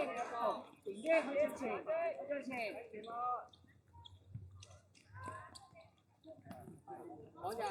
前啲，去前，去前。往人，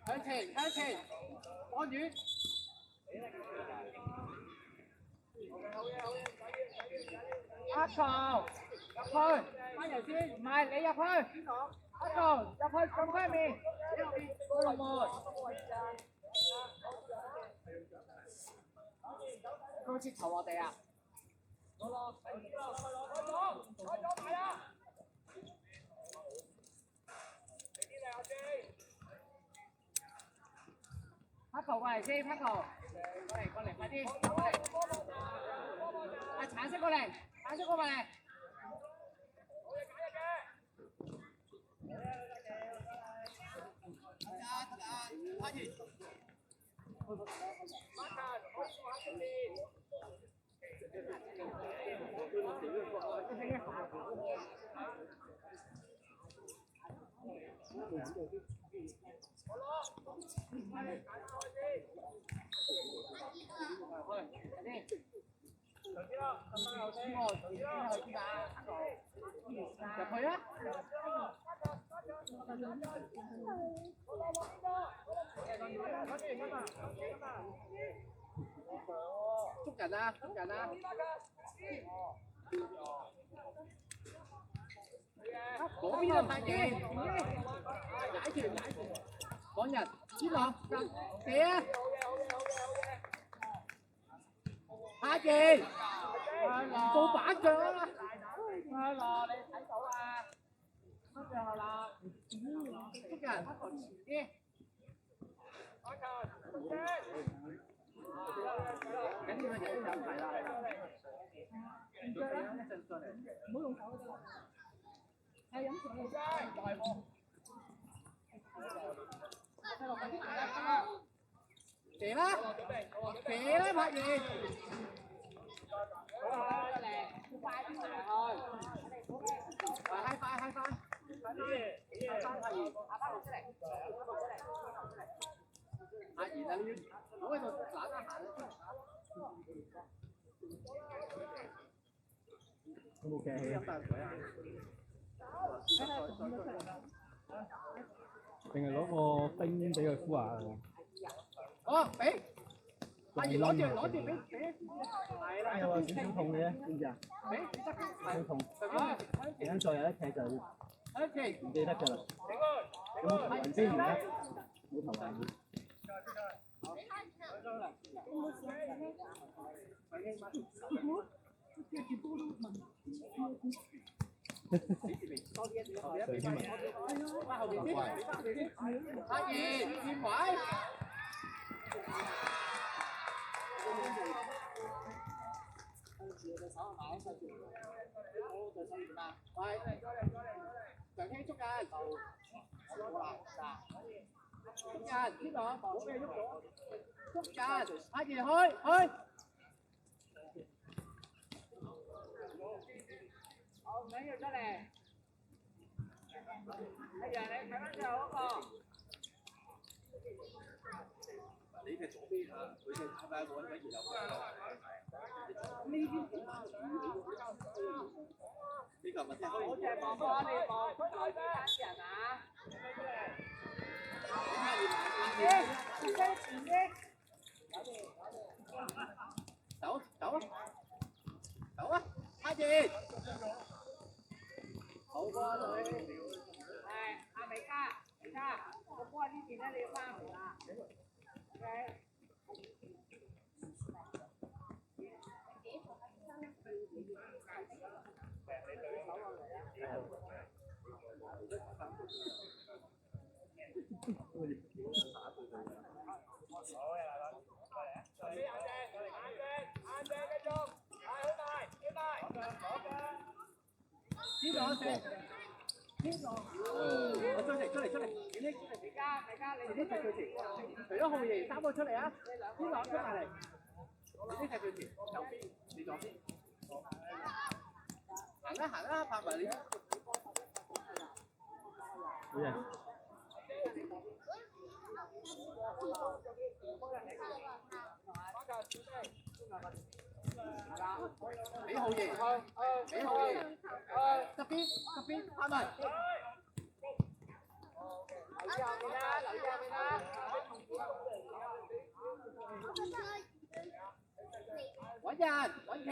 向前，向前，往遠。阿球入去，翻嚟先，唔係你入去。阿球入去禁區面，你後邊過龍門。高切頭落地啊！拍球過嚟先，拍球，過嚟，快啲，過嚟。啊，橙色過嚟，橙色過嚟。入去啊！捉人啊！捉人啊！嗰邊啊，拍嘢，踩住，趕人，先落，射啊！拍嘢，做板腳啊！阿羅，你睇到啊？跟住後啦，捉人，拍球前啲。緊要係有問題啦。唔好用手㗎啦。係飲水。大波。射啦！射啦！拍嘢。快啲埋去。快！快啲！阿賢啊，你要唔好喺度懶得行啊！有冇劇氣飲啖水啊？定係攞個冰俾佢敷下。哦，俾。阿賢攞住俾。係啦，有少少痛嘅啫，知唔知啊？俾，少痛。陣間再有一踢就唔記得㗎啦。有冇頭暈先而家？冇頭暈。阿賢，轉位。喂，長青捉緊，捉緊，呢度冇咩喐咗，捉緊，阿爺去，好唔緊要出嚟，阿爺你睇翻最後嗰個。你嘅左邊啊，佢嘅係咪我喺二樓？呢邊點啊？呢個咪即係好似望過你望出來啲人啊！前啲，走啊！阿傑，好波女，係阿美嘉，個波呢邊咧你要翻嚟啦。OK。邊個射？邊個？我出嚟，大家你自己踢佢前，除咗浩然三個出嚟啊！邊個出埋嚟？你踢佢前，右邊，你左邊。行啦，拍埋你。好嘅。俾浩然，俾浩然，側邊，拍埋。留意後面啦，留意後面啦。揾人，揾橋。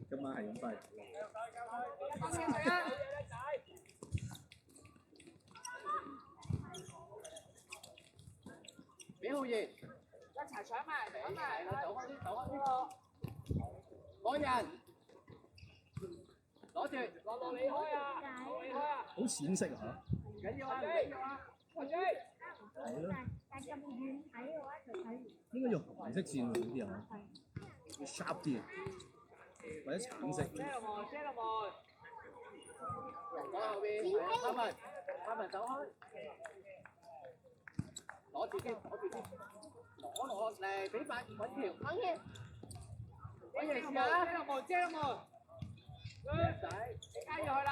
今晚係咁快。俾浩然，一齊搶埋，搶埋，走開啲，攞人，攞住，落離開啊，離開啊，好淺色啊唔緊要啊，唔緊要啊，係咯。應該用紅色線會好啲啊，要 sharp 啲啊，或者橙色。遮落門，攞後邊，開門走開，攞住先，攞落嚟，俾塊滾條，揾嘢試下，遮落門，仔，你加入去啦，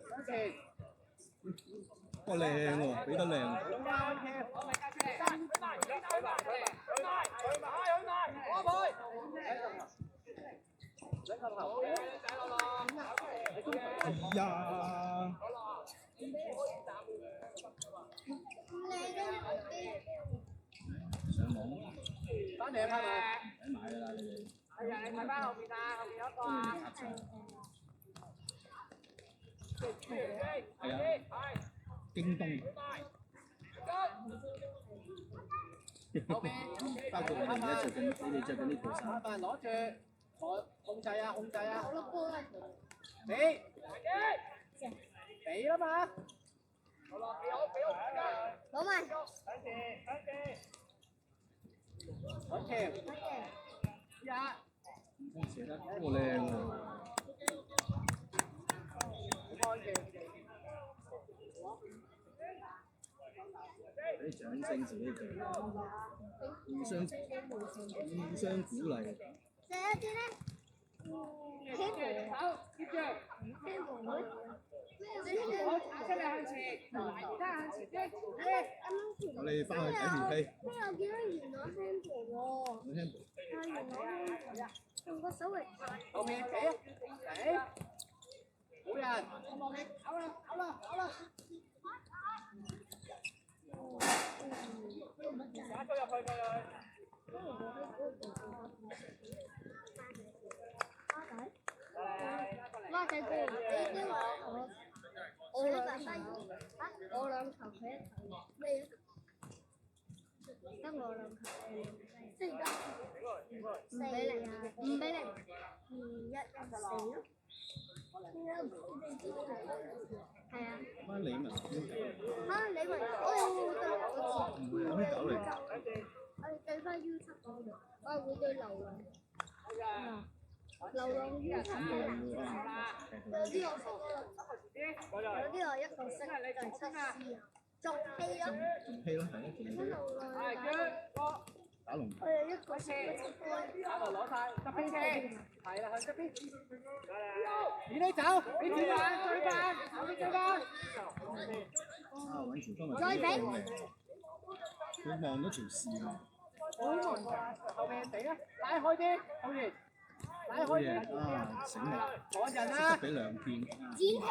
向前。哇，靚喎，俾得靚。哎呀！上網。翻嚟啊，拍埋。唔使買㗎啦，你哋。係啊，你睇翻後邊啊，後邊有一個啊。係啊。京東。包括我哋而家着緊，你哋着緊呢套衫。攞住，我控制啊！俾啦嘛。攞埋。揾條。寫得好靚喎。好安全。俾啲掌聲自己做，互相鼓勵。第一啲咧，起步好，接住。起步好。好，打出嚟向前，而家向前啲。我哋翻去睇電梯。咩？我見到原來輕步喎。冇聽到。係原來輕步，用個手嚟拍。後面俾，冇人。好啦。打咗入去佢。孖仔哥，因為我兩球，我兩球佢一球，咩？得我兩球，即係而家5-0，2-1-4咯。係啊。乜李文？嚇！李文，唔係有啲狗嚟。我哋對翻 U7嗰度，我係會對流浪。流浪 U7 嘅藍色，有啲我識咯，有啲我一個識，就係七 C 啊，作戲咯。戲咯，係咯，做戲。打龍。我哋一個識打落攞晒，側邊車，係啦，向側邊。你呢走，你追翻，後面追翻。啊，揾條今日。再俾。佢望咗條線啊。好門㗎，後面地啊，拉開啲，後面。拉開啲。啊，醒啦！趕人啊！俾兩片。剪希啊！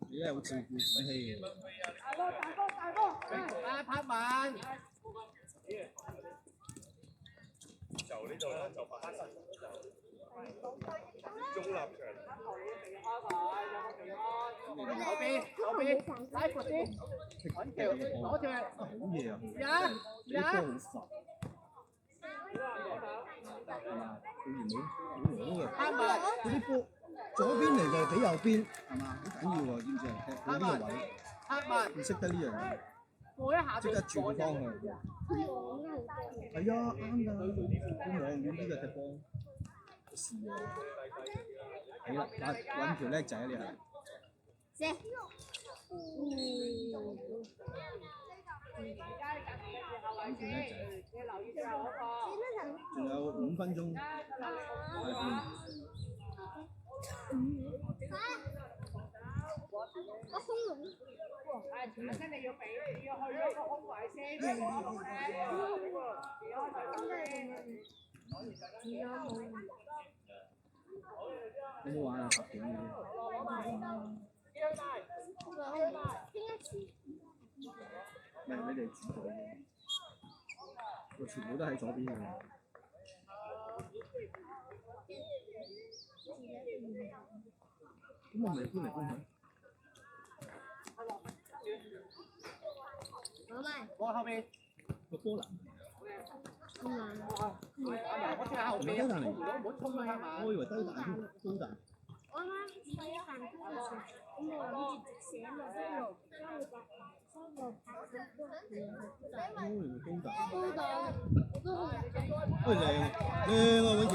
你真係好照顧子希嘅。大哥，拍慢。就呢度啦，就拍翻中立場。後邊，拉闊啲，揾條，攞住。好嘢啊！呀，好係嘛？佢原本好攞嘅。嗰啲波左邊嚟就俾右邊，係嘛？好緊要喎，知唔知啊？踢到呢個位。黑文唔識得呢樣嘢，過一下即刻轉方向。網好多。係啊，啱㗎。啲網點知佢踢波？是啊。係啦，揾條叻仔啊！你係。謝。仲有5分鐘。我空籠。真係要俾，要去咗個空位先，即係我空咧。有冇玩啊？10點嘅啫。唔係你哋主隊嘅，我全部都喺左邊嘅。咁我咪搬嚟搬去。我後邊。個波蘭。我即刻後邊。唔好衝啊嘛！我以為低大添，高大。我啱啱睇飯嗰陣時，咁我諗住直寫落啲路，將個拍都係高大。高大，都好喂，靚啊，永橋！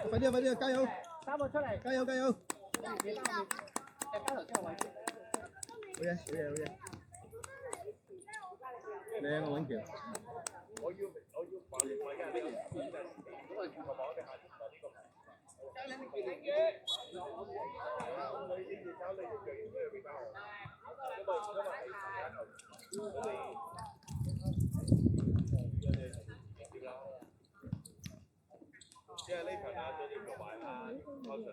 快啲啊，快啲啊，加油！3個出嚟，加油，加油！你交頭先個位。好嘢，好嘢，好嘢！靚啊，永橋！我要買嘅咁啊，全部網嘅下邊呢個。即係呢份啊，都要做埋啦。通常你今日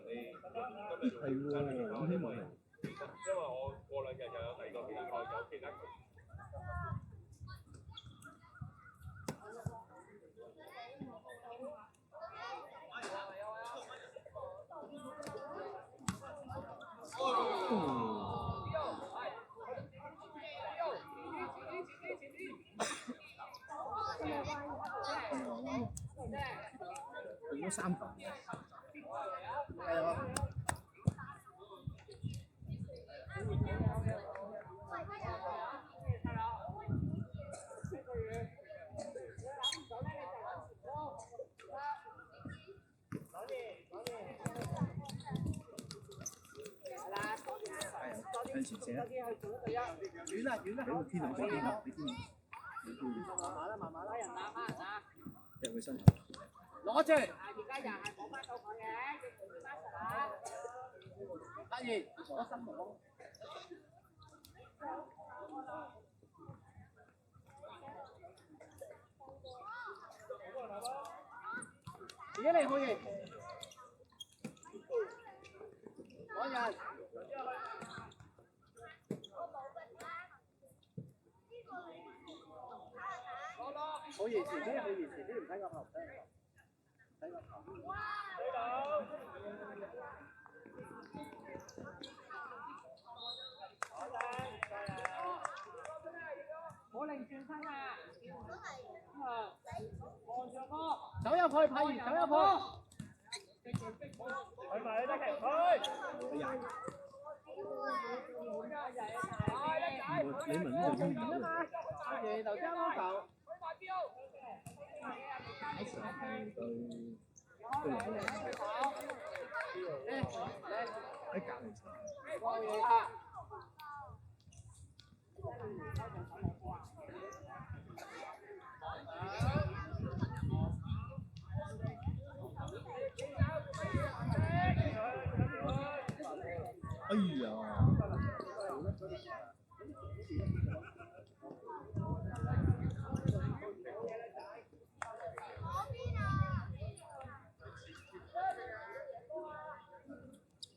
係喎，我希望係。因為我過2日又有第二個比賽，有其他。咗3球。係啊。向前射啊！遠啦，遠啦，俾個天兩邊啦，俾天兩。慢慢啦，人打翻人啊！入佢身。攞住！而家又係冇翻到佢嘅，要做翻實啦。得意，攞心網。而家你可以攞人。好延遲啲，好延遲啲，唔睇個頭，睇個頭。我擰轉身啊！望住波，走入去，派完走入去。去埋得嘅，去。你問呢度邊度啊？阿爺頭先啱球。喺隔離。哎呀！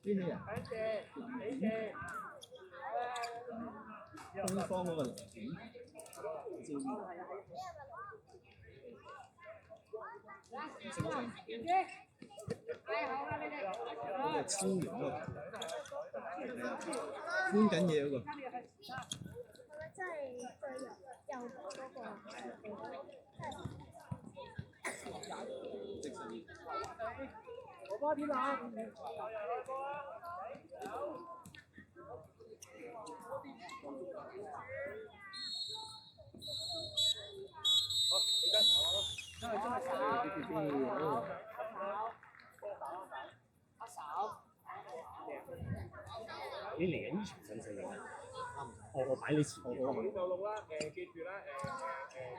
邊啲啊？東方嗰個林景，照面。嗰個超型嗰個，搬緊嘢嗰個。真係最右嗰個。我幫天朗。你嚟緊呢場想死我擺你前我咁就錄啦，記住啦，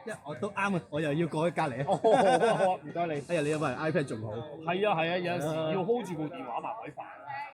因為我都啱啊，我又要過去隔離。好啊，唔該你。哎呀，你有冇 iPad 仲好？係啊，有陣時要 hold 住部電話麻鬼煩。